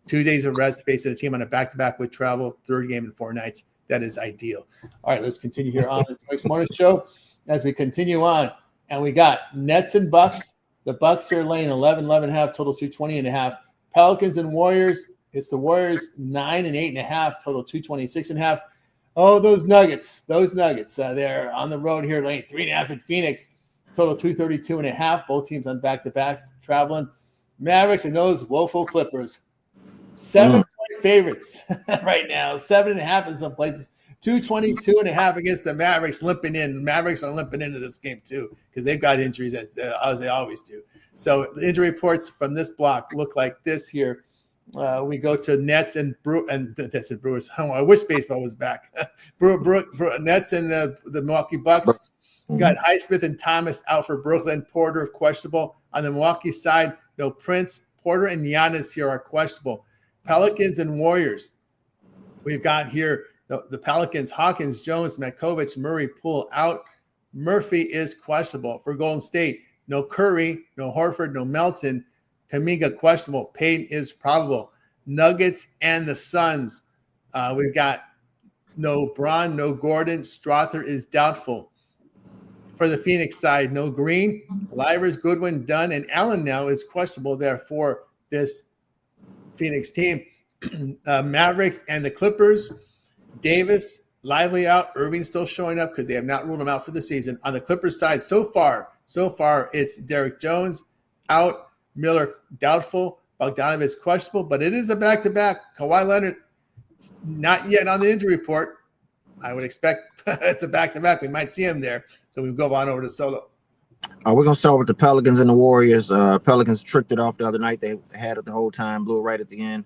2 days of rest, facing a team on a back-to-back with travel, third game in 4 nights. That is ideal. All right, let's continue here on the Twix Morning Show as we continue on. And we got Nets and Bucks. The Bucks here laying 11.5, total 220.5. Pelicans and Warriors. It's the Warriors 9 and 8.5, total 226.5. Oh, those Nuggets. They're on the road here, laying 3.5 in Phoenix, total 232.5. Both teams on back-to-backs traveling. Mavericks and those woeful Clippers. 7-point favorites right now. 7.5 in some places. 222.5 against the Mavericks, limping in. Mavericks are limping into this game too because they've got injuries as they always do. So the injury reports from this block look like this here. We go to Nets and Brewers. Oh, I wish baseball was back. Nets and the Milwaukee Bucks. We got Highsmith and Thomas out for Brooklyn. Porter questionable. On the Milwaukee side, no Prince, Porter, and Giannis here are questionable. Pelicans and Warriors. We've got here the Pelicans, Hawkins, Jones, Makovich, Murray, Poole out. Murphy is questionable. For Golden State, no Curry, no Horford, no Melton. Kuminga questionable. Payton is probable. Nuggets and the Suns. We've got no Braun, no Gordon. Strother is doubtful. For the Phoenix side, no Green, Livers, Goodwin, Dunn, and Allen now is questionable there for this Phoenix team. Mavericks and the Clippers. Davis, Lively out. Irving still showing up because they have not ruled him out for the season. On the Clippers side, so far, it's Derek Jones out. Miller doubtful. Bogdanovich questionable, but it is a back-to-back. Kawhi Leonard not yet on the injury report. I would expect it's a back-to-back. We might see him there. So we go on over to Solo. We're going to start with the Pelicans and the Warriors. Pelicans tricked it off the other night. They had it the whole time, blew it right at the end.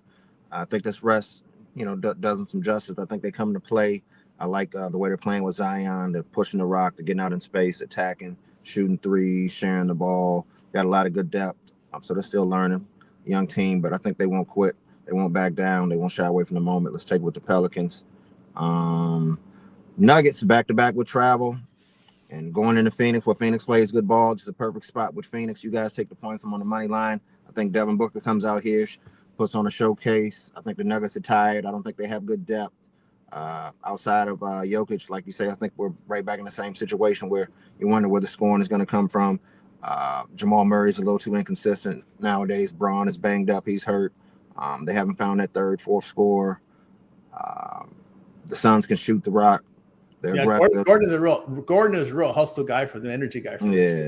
I think this rest, does them some justice. I think they come to play. I like the way they're playing with Zion. They're pushing the rock. They're getting out in space, attacking, shooting threes, sharing the ball. Got a lot of good depth. So they're still learning. Young team, but I think they won't quit. They won't back down. They won't shy away from the moment. Let's take it with the Pelicans. Nuggets back-to-back with travel. And going into Phoenix, where Phoenix plays good ball, just a perfect spot with Phoenix. You guys take the points. I'm on the money line. I think Devin Booker comes out here, puts on a showcase. I think the Nuggets are tired. I don't think they have good depth. Outside of Jokic, like you say, I think we're right back in the same situation where you wonder where the scoring is going to come from. Jamal Murray's a little too inconsistent nowadays. Braun is banged up. He's hurt. They haven't found that third, fourth scorer. The Suns can shoot the rock. Gordon is a real hustle guy for the energy guy.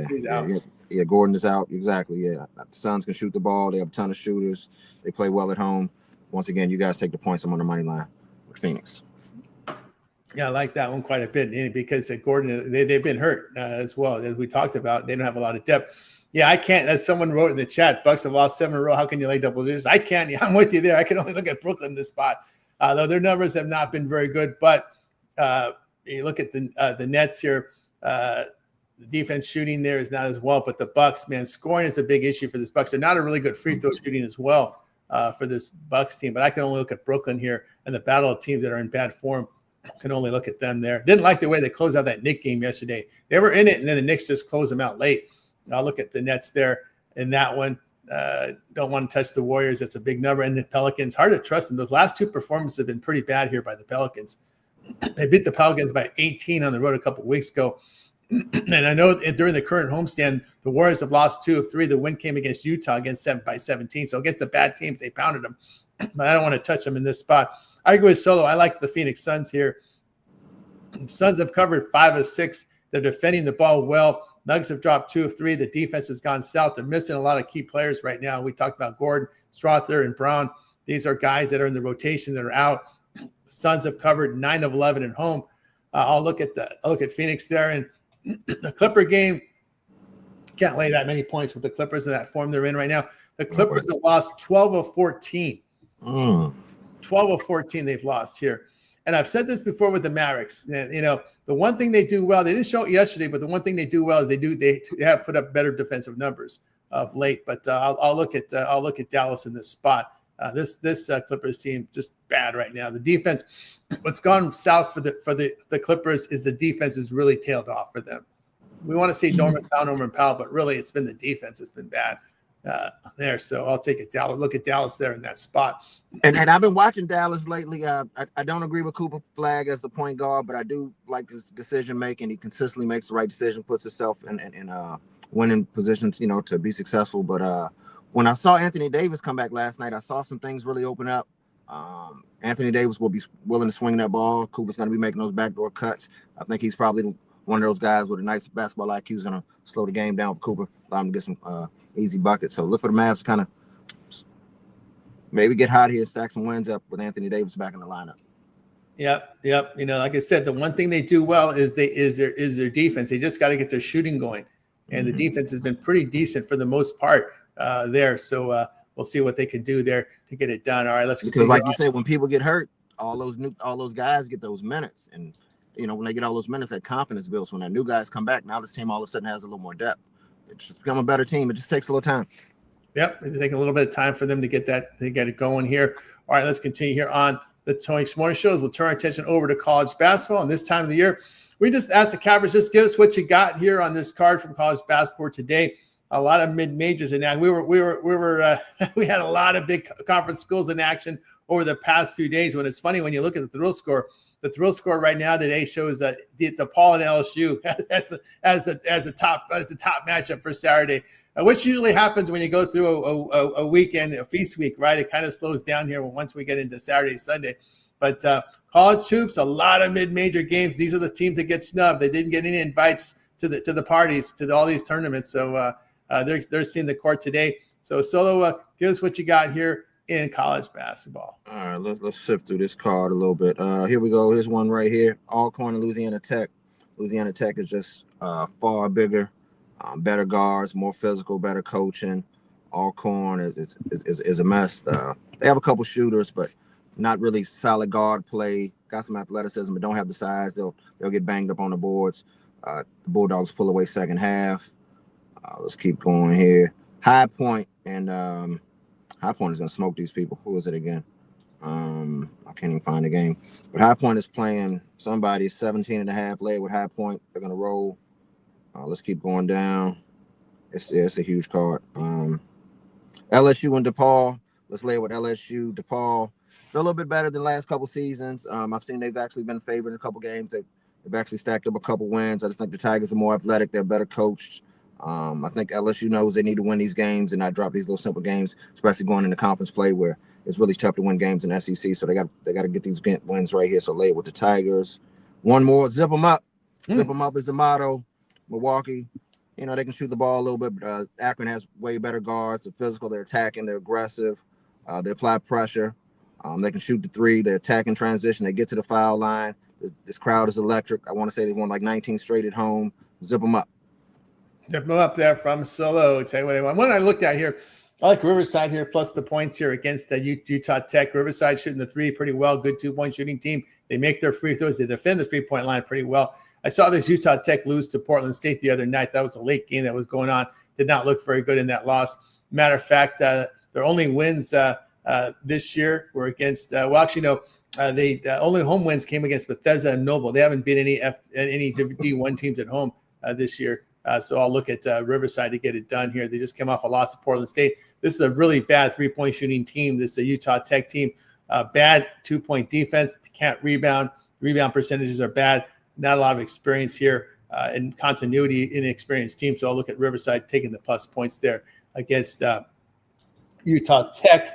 He's out. Yeah, Gordon is out. Exactly. Yeah, the Suns can shoot the ball. They have a ton of shooters. They play well at home. Once again, you guys take the points. I'm on the money line with Phoenix. Yeah, I like that one quite a bit because Gordon, they've been hurt as well. As we talked about, they don't have a lot of depth. Yeah, I can't. As someone wrote in the chat, Bucks have lost 7 in a row. How can you lay double digits? I can't. Yeah, I'm with you there. I can only look at Brooklyn in this spot, though their numbers have not been very good. But you look at the Nets here. The defense shooting there is not as well. But the Bucks, man, scoring is a big issue for this Bucks. They're not a really good free throw shooting as well for this Bucks team. But I can only look at Brooklyn here and the battle of teams that are in bad form. Can only look at them there. Didn't like the way they closed out that Knicks game yesterday. They were in it, and then the Knicks just closed them out late. I'll look at the Nets there in that one. Don't want to touch the Warriors. That's a big number. And the Pelicans, hard to trust them. Those last 2 performances have been pretty bad here by the Pelicans. They beat the Pelicans by 18 on the road a couple of weeks ago. And I know during the current homestand, the Warriors have lost 2 of 3. The win came against Utah by 17. So against the bad teams, they pounded them. But I don't want to touch them in this spot. I agree with Solo. I like the Phoenix Suns here. Suns have covered 5 of 6. They're defending the ball well. Nuggets have dropped 2 of 3. The defense has gone south. They're missing a lot of key players right now. We talked about Gordon, Strother, and Brown. These are guys that are in the rotation that are out. Suns have covered 9 of 11 at home. I'll look at Phoenix there. And the Clipper game, can't lay that many points with the Clippers in that form they're in right now. The Clippers have lost 12 of 14. 12 of 14 they've lost here. And I've said this before with the Mavericks. The one thing they do well, they didn't show it yesterday, but the one thing they do well is they have put up better defensive numbers of late. But I'll look at Dallas in this spot. This Clippers team just bad right now. The defense, what's gone south for the Clippers is the defense is really tailed off for them. we want to see Norman Powell, but really it's been the defense that's been bad there. So I'll take it. Dallas. Look at Dallas there in that spot. And I've been watching Dallas lately. I don't agree with Cooper Flag as the point guard, but I do like his decision making. He consistently makes the right decision, puts himself in winning positions, to be successful. But when I saw Anthony Davis come back last night, I saw some things really open up. Anthony Davis will be willing to swing that ball. Cooper's going to be making those backdoor cuts. I think he's probably one of those guys with a nice basketball IQ is going to slow the game down for Cooper, allow him to get some easy buckets. So look for the Mavs to kind of maybe get hot here, stack some wins up with Anthony Davis back in the lineup. Yep. Like I said, the one thing they do well is their defense. They just got to get their shooting going, and the defense has been pretty decent for the most part there. So we'll see what they can do there to get it done. All right, let's because like you said, when people get hurt, all those guys get those minutes, and when they get all those minutes, that confidence builds. When that new guys come back, now this team all of a sudden has a little more depth. It's just become a better team. It just takes a little time. Yep, it's taking a little bit of time for them to get it going here. All right, let's continue here on the Tony Morning Shows. We'll turn our attention over to college basketball. And this time of the year, we just asked the Cappers, just give us what you got here on this card from college basketball today. A lot of mid majors in action. We had a lot of big conference schools in action over the past few days. When it's funny when you look at the thrill score. The thrill score right now today shows DePaul and LSU as the top matchup for Saturday, which usually happens when you go through a weekend, a feast week, right? It kind of slows down here once we get into Saturday, Sunday. But college hoops, a lot of mid-major games. These are the teams that get snubbed. They didn't get any invites to the parties, to all these tournaments. So they're seeing the court today. So Solo, give us what you got here in college basketball. All right, let's sift through this card a little bit. Here we go. Here's one right here. Alcorn and Louisiana Tech. Louisiana Tech is just far bigger, better guards, more physical, better coaching. Alcorn is a mess. They have a couple shooters, but not really solid guard play. Got some athleticism, but don't have the size. They'll get banged up on the boards. The Bulldogs pull away second half. Let's keep going here. High Point and High Point is going to smoke these people. Who is it again? I can't even find the game. But High Point is playing somebody 17 and a half led with High Point. They're going to roll. Let's keep going down. It's a huge card. LSU and DePaul. Let's lay it with LSU. DePaul. They're a little bit better than the last couple seasons. I've seen they've actually been favored in a couple games. They've actually stacked up a couple wins. I just think the Tigers are more athletic. They're better coached. I think LSU knows they need to win these games and not drop these little simple games, especially going into conference play where it's really tough to win games in SEC. So they got to get these wins right here. So lay it with the Tigers. One more, zip them up. Zip them up is the motto. Milwaukee, they can shoot the ball a little bit, but Akron has way better guards. They're physical, they're attacking, they're aggressive. They apply pressure. They can shoot the three. They attack in transition. They get to the foul line. This crowd is electric. I want to say they won like 19 straight at home. Zip them up. Zip them up there from Solo. Tell you what I want. One I looked at here, I like Riverside here plus the points here against Utah Tech. Riverside shooting the three pretty well. Good 2-point shooting team. They make their free throws. They defend the 3-point line pretty well. I saw this Utah Tech lose to Portland State the other night. That was a late game that was going on. Did not look very good in that loss. Matter of fact, their only wins this year were against the only home wins came against Bethesda and Noble. They haven't beat any D1 teams at home this year. So I'll look at Riverside to get it done here. They just came off a loss to Portland State. This is a really bad 3-point shooting team. This is a Utah Tech team. Bad 2-point defense. Can't rebound. Rebound percentages are bad. Not a lot of experience here and continuity, inexperienced team. So I'll look at Riverside taking the plus points there against Utah Tech.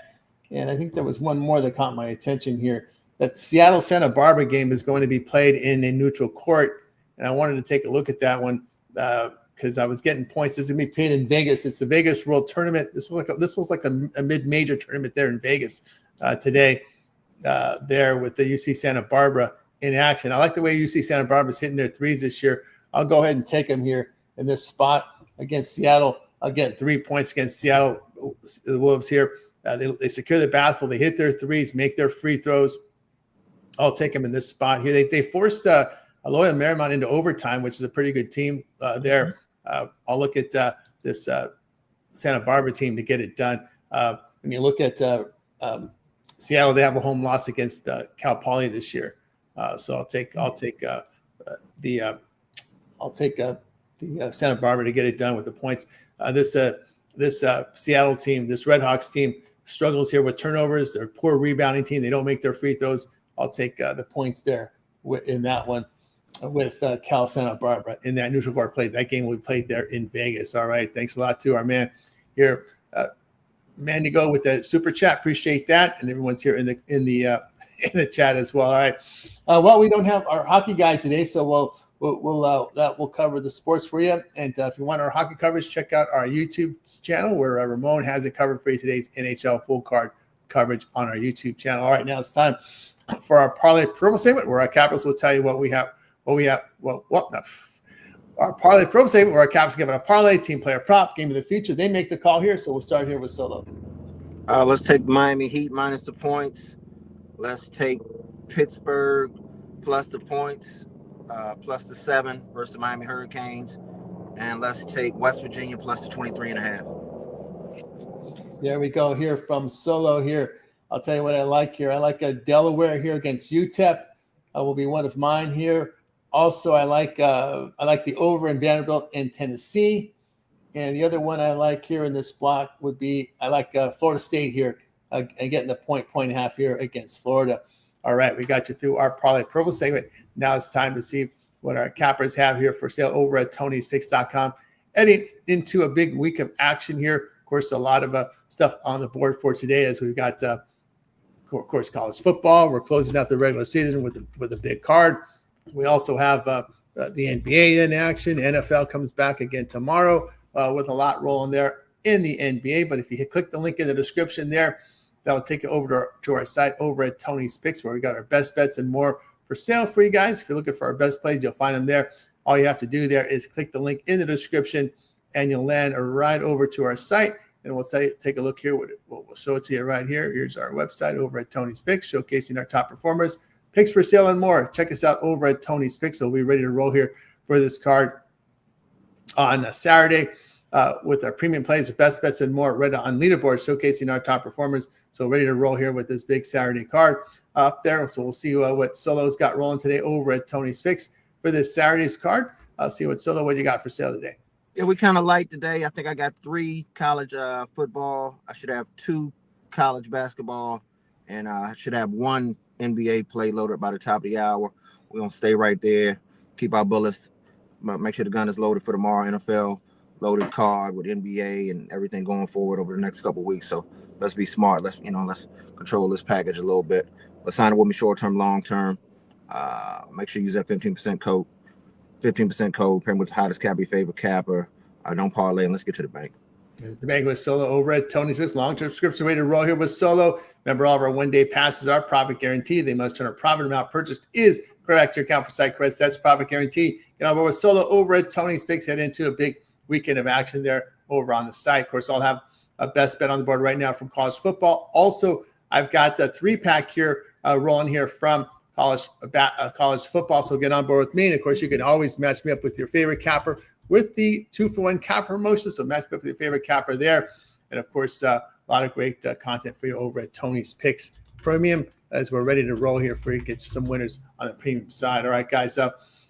And I think there was one more that caught my attention here. That Seattle-Santa Barbara game is going to be played in a neutral court. And I wanted to take a look at that one because I was getting points. This is going to be played in Vegas. It's the Vegas World Tournament. This looks like a mid-major tournament there in Vegas today there with the UC Santa Barbara in action. I like the way UC Santa Barbara's hitting their threes this year. I'll go ahead and take them here in this spot against Seattle. I'll get 3 points against Seattle, the Wolves here. They secure the basketball. They hit their threes, make their free throws. I'll take them in this spot here. They forced Loyola Marymount into overtime, which is a pretty good team there. I'll look at this Santa Barbara team to get it done. When you look at Seattle, they have a home loss against Cal Poly this year. So I'll take the the Santa Barbara to get it done with the points. This Seattle team, this Red Hawks team, struggles here with turnovers. They're a poor rebounding team. They don't make their free throws. I'll take the points there in that one with Cal Santa Barbara in that neutral court play. That game we played there in Vegas. All right. Thanks a lot to our man here, Mandigo, with the super chat. Appreciate that, and everyone's here in the chat as well. All right. Well, we don't have our hockey guys today, so we'll cover the sports for you. And if you want our hockey coverage, check out our YouTube channel where Ramon has it covered for you. Today's NHL full card coverage on our YouTube channel. All right, now it's time for our parlay purple segment where our capitals will tell you what we have. Our parlay purple segment where our captains give it a parlay, team player prop, game of the future. They make the call here, so we'll start here with Solo. Let's take Miami Heat minus the points. Let's take Pittsburgh plus the points, plus the 7 versus the Miami Hurricanes. And let's take West Virginia plus the 23.5. There we go here from Solo here. I'll tell you what I like here. I like a Delaware here against UTEP. Will be one of mine here. Also, I like the over in Vanderbilt and Tennessee. And the other one I like here in this block would be I like Florida State here and getting the point and a half here against Florida. All right, we got you through our parlay purple segment. Now it's time to see what our cappers have here for sale over at Tony'sPicks.com. Heading into a big week of action here. Of course, a lot of stuff on the board for today as we've got, of course, college football. We're closing out the regular season with a big card. We also have the NBA in action. NFL comes back again tomorrow with a lot rolling there in the NBA. But if you click the link in the description there, that'll take you over to our site over at Tony's Picks, where we got our best bets and more for sale for you guys. If you're looking for our best plays, you'll find them there. All you have to do there is click the link in the description, and you'll land right over to our site. And we'll take a look here. We'll show it to you right here. Here's our website over at Tony's Picks, showcasing our top performers, picks for sale, and more. Check us out over at Tony's Picks. So we'll be ready to roll here for this card on Saturday with our premium plays, best bets, and more right on leaderboard, showcasing our top performers. So ready to roll here with this big Saturday card up there. So we'll see what Solo's got rolling today over at Tony's Picks for this Saturday's card. I'll see what you got for sale today. Yeah, we kind of light today. I think I got 3 college football. I should have 2 college basketball, and I should have 1 NBA play loaded by the top of the hour. We're going to stay right there, keep our bullets, make sure the gun is loaded for tomorrow. NFL loaded card with NBA and everything going forward over the next couple of weeks. So let's be smart. Let's control this package a little bit. But sign it with me short-term, long-term. Make sure you use that 15% code. 15% code, paying with the hottest cap, your favorite capper. Don't parlay, and let's get to the bank. The bank with Solo over at Tony's Picks. Long-term subscription way to roll here with Solo. Remember, all of our one-day passes are profit guaranteed. They must turn a profit amount purchased is correct to your account for site credits. That's profit guaranteed. Get on board with Solo over at Tony's Picks. Head into a big weekend of action there over on the site. Of course, I'll have a best bet on the board right now from college football. Also, I've got a 3-pack here rolling here from college football. So get on board with me. And of course, you can always match me up with your favorite capper with the 2-for-1 capper promotion. So match me up with your favorite capper there. And of course, a lot of great content for you over at Tony's Picks Premium as we're ready to roll here for you. Get some winners on the premium side. All right, guys,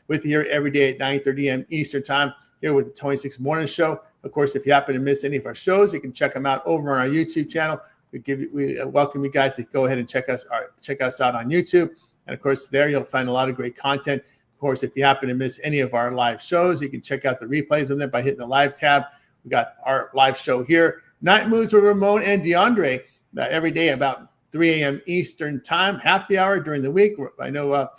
with you here every day at 9:30 a.m. Eastern time here with the Tony's Picks Morning Show. Of course, if you happen to miss any of our shows, you can check them out over on our YouTube channel. We welcome you guys to go ahead and check us out on YouTube. And of course, there you'll find a lot of great content. Of course, if you happen to miss any of our live shows, you can check out the replays of them by hitting the live tab. We got our live show here, Night Moves with Ramon and DeAndre, every day about 3 a.m. Eastern time, happy hour during the week. I know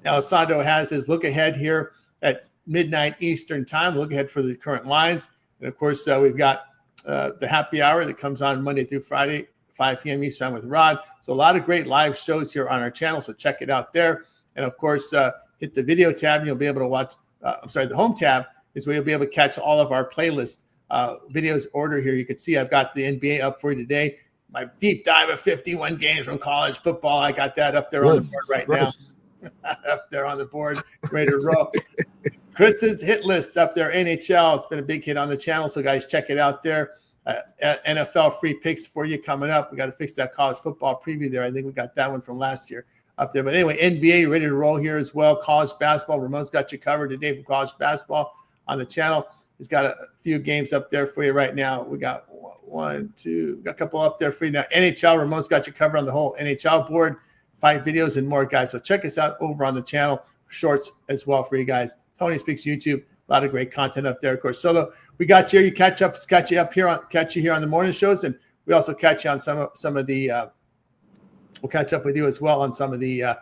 Alessandro has his look ahead here at midnight Eastern time, look ahead for the current lines. And of course, we've got the happy hour that comes on Monday through Friday, 5 p.m. Eastern time with Rod. So a lot of great live shows here on our channel. So check it out there. And of course, hit the video tab and you'll be able to watch. The home tab is where you'll be able to catch all of our playlist videos order here. You can see I've got the NBA up for you today. My deep dive of 51 games from college football. I got that up there on the board right now. Up there on the board, ready to roll. Chris's hit list up there, NHL. It's been a big hit on the channel. So guys, check it out there. NFL free picks for you coming up. We got to fix that college football preview there. I think we got that one from last year up there. But anyway, NBA ready to roll here as well. College basketball. Ramon's got you covered today for college basketball. on the channel. He's got a few games up there for you right now. We got got a couple up there for you now. NHL, Ramon's got you covered on the whole NHL board, fight videos and more, guys. So check us out over on the channel, shorts as well for you guys. Tony Speaks YouTube, a lot of great content up there. Of course, Solo, we got you. You catch you here on the morning shows, and we also catch you on some of the. We'll catch up with you as well on some of the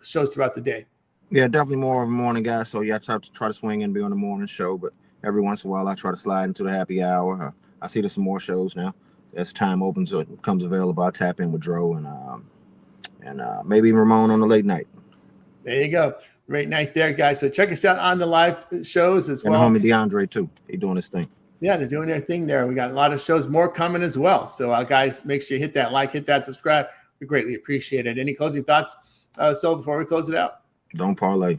shows throughout the day. Yeah, definitely more of a morning guy. So yeah, I try to swing and be on the morning show, but every once in a while I try to slide into the happy hour. I see there's some more shows now as time opens or becomes available. I tap in with Dro and maybe Ramon on the late night. There you go. Great night there, guys. So check us out on the live shows as well. And the homie DeAndre too. He doing his thing. Yeah, they're doing their thing there. We got a lot of shows more coming as well. So guys, make sure you hit that like, hit that subscribe. We greatly appreciate it. Any closing thoughts, so before we close it out? Don't parlay.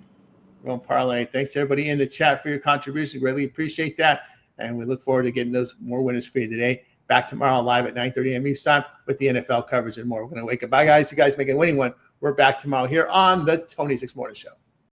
Don't parlay. Thanks to everybody in the chat for your contribution. Greatly appreciate that. And we look forward to getting those more winners for you today. Back tomorrow live at 9:30 a.m. Eastern time with the NFL coverage and more. We're going to wake up. Bye, guys. You guys make a winning one. We're back tomorrow here on the Tony Six Morning Show.